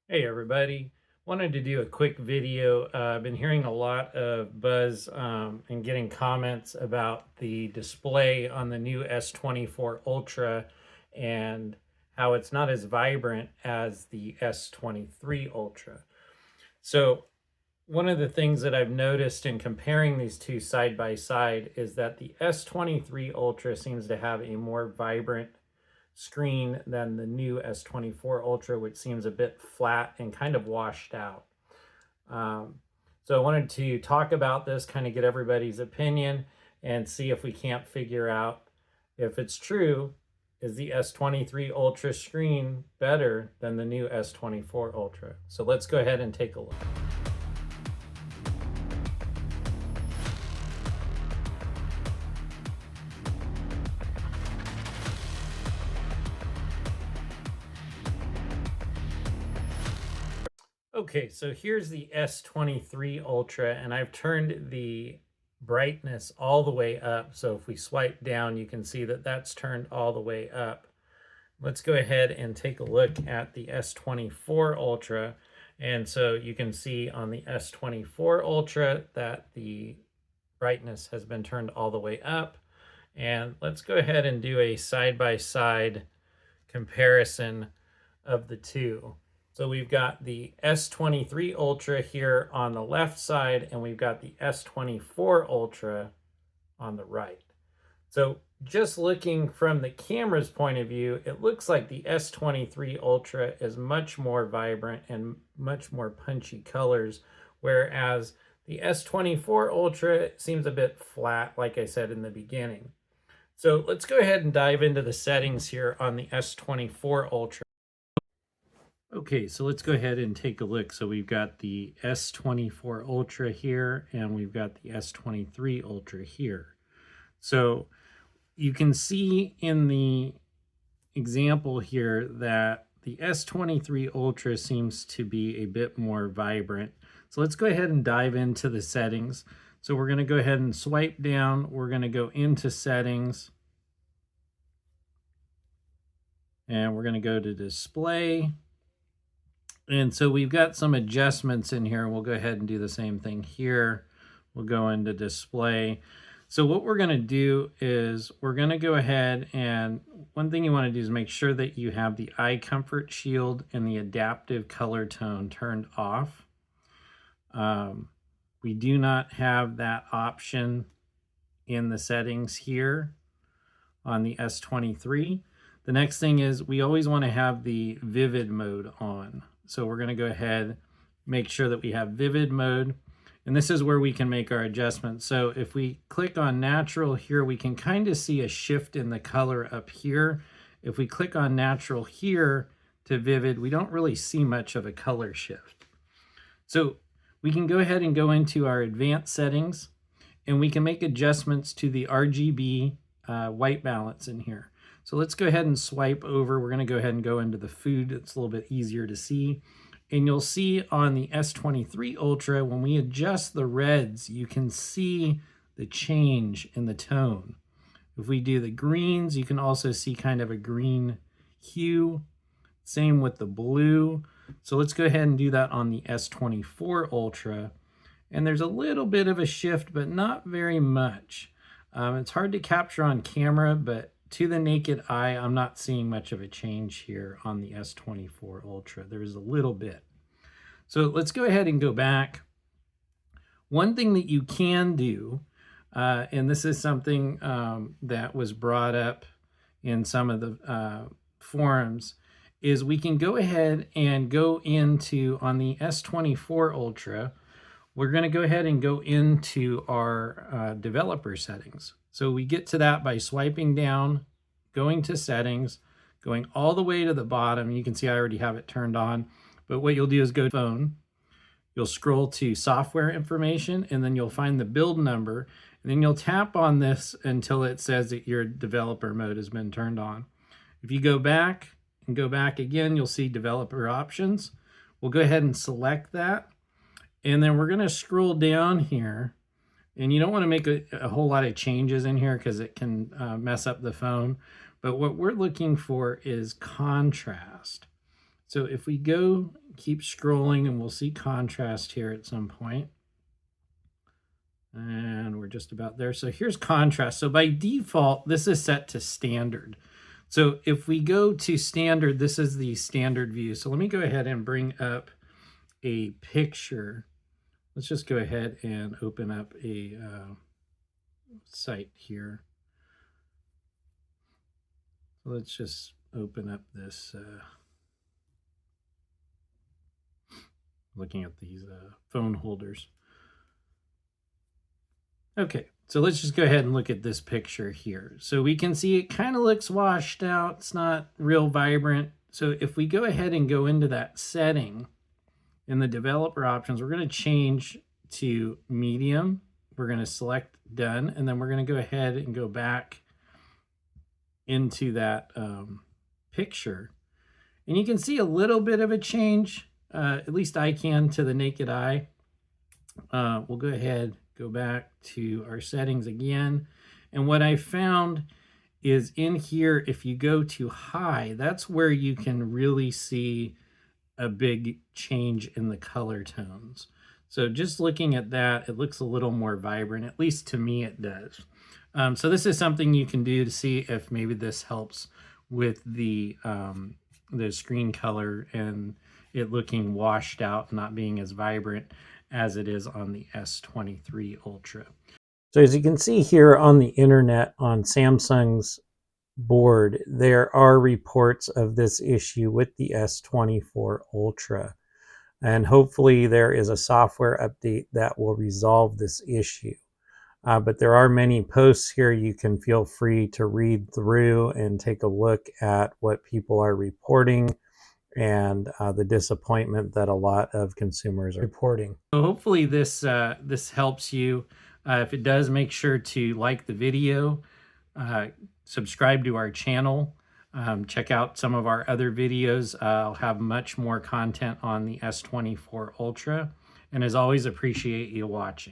Hey everybody, wanted to do a quick video. I've been hearing a lot of buzz and getting comments about the display on the new S24 Ultra and how it's not as vibrant as the S23 Ultra. So one of the things that I've noticed in comparing these two side by side is that the S23 Ultra seems to have a more vibrant screen than the new S24 Ultra, which seems a bit flat and kind of washed out. Um, so I wanted to talk about this, kind of get everybody's opinion and see if we can't figure out if it's true. Is the S23 Ultra screen better than the new S24 Ultra? So let's go ahead and take a look. Okay, so here's the S23 Ultra, and I've turned the brightness all the way up. So if we swipe down, you can see that that's turned all the way up. Let's go ahead and take a look at the S24 Ultra. And so you can see on the S24 Ultra that the brightness has been turned all the way up. And let's go ahead and do a side-by-side comparison of the two. So we've got the S23 Ultra here on the left side, and we've got the S24 Ultra on the right. So just looking from the camera's point of view, it looks like the S23 Ultra is much more vibrant and much more punchy colors, whereas the S24 Ultra seems a bit flat, like I said in the beginning. So let's go ahead and dive into the settings here on the S24 Ultra. Okay, so let's go ahead and take a look. So we've got the S24 Ultra here, and we've got the S23 Ultra here. So you can see in the example here that the S23 Ultra seems to be a bit more vibrant. So let's go ahead and dive into the settings. So we're going to go ahead and swipe down. We're going to go into settings. And we're going to go to display. And so we've got some adjustments in here. We'll go ahead and do the same thing here. We'll go into display. So what we're going to do is we're going to go ahead, and one thing you want to do is make sure that you have the eye comfort shield and the adaptive color tone turned off. We do not have that option in the settings here on the S23. The next thing is we always want to have the vivid mode on. So we're going to go ahead, make sure that we have vivid mode. And this is where we can make our adjustments. So if we click on natural here, we can kind of see a shift in the color up here. If we click on natural here to vivid, we don't really see much of a color shift. So we can go ahead and go into our advanced settings, and we can make adjustments to the RGB white balance in here. So let's go ahead and swipe over. We're going to go ahead and go into the food. It's a little bit easier to see. And you'll see on the S23 Ultra, when we adjust the reds, you can see the change in the tone. If we do the greens, you can also see kind of a green hue. Same with the blue. So let's go ahead and do that on the S24 Ultra. And there's a little bit of a shift, but not very much. It's hard to capture on camera, but to the naked eye, I'm not seeing much of a change here on the S24 Ultra. There is a little bit. So let's go ahead and go back. One thing that you can do, and this is something that was brought up in some of the forums, is we can go ahead and go into, on the S24 Ultra, we're going to go ahead and go into our developer settings. So we get to that by swiping down, going to settings, going all the way to the bottom. You can see I already have it turned on. But what you'll do is go to phone. You'll scroll to software information, and then you'll find the build number. And then you'll tap on this until it says that your developer mode has been turned on. If you go back and go back again, you'll see developer options. We'll go ahead and select that. And then we're going to scroll down here, and you don't want to make a whole lot of changes in here because it can mess up the phone. But what we're looking for is contrast. So if we go keep scrolling and we'll see contrast here at some point. And we're just about there. So here's contrast. So by default, this is set to standard. So if we go to standard, this is the standard view. So let me go ahead and bring up a picture. Let's just go ahead and open up a site here. So let's just open up this, looking at these phone holders. Okay, so let's just go ahead and look at this picture here. So we can see it kind of looks washed out. It's not real vibrant. So if we go ahead and go into that setting in the developer options, we're going to change to medium. We're going to select done, and then we're going to go ahead and go back into that picture. And you can see a little bit of a change, at least I can, to the naked eye. We'll go ahead, go back to our settings again. And what I found is in here, if you go to high, that's where you can really see a big change in the color tones. So just looking at that, it looks a little more vibrant, at least to me it does. So this is something you can do to see if maybe this helps with the screen color and it looking washed out, not being as vibrant as it is on the S23 Ultra. So as you can see here on the internet, on Samsung's board, there are reports of this issue with the S24 Ultra. And hopefully there is a software update that will resolve this issue. But there are many posts here you can feel free to read through and take a look at what people are reporting and the disappointment that a lot of consumers are reporting. So hopefully this helps you. If it does, make sure to like the video, subscribe to our channel, check out some of our other videos. I'll have much more content on the S24 Ultra, and as always, appreciate you watching.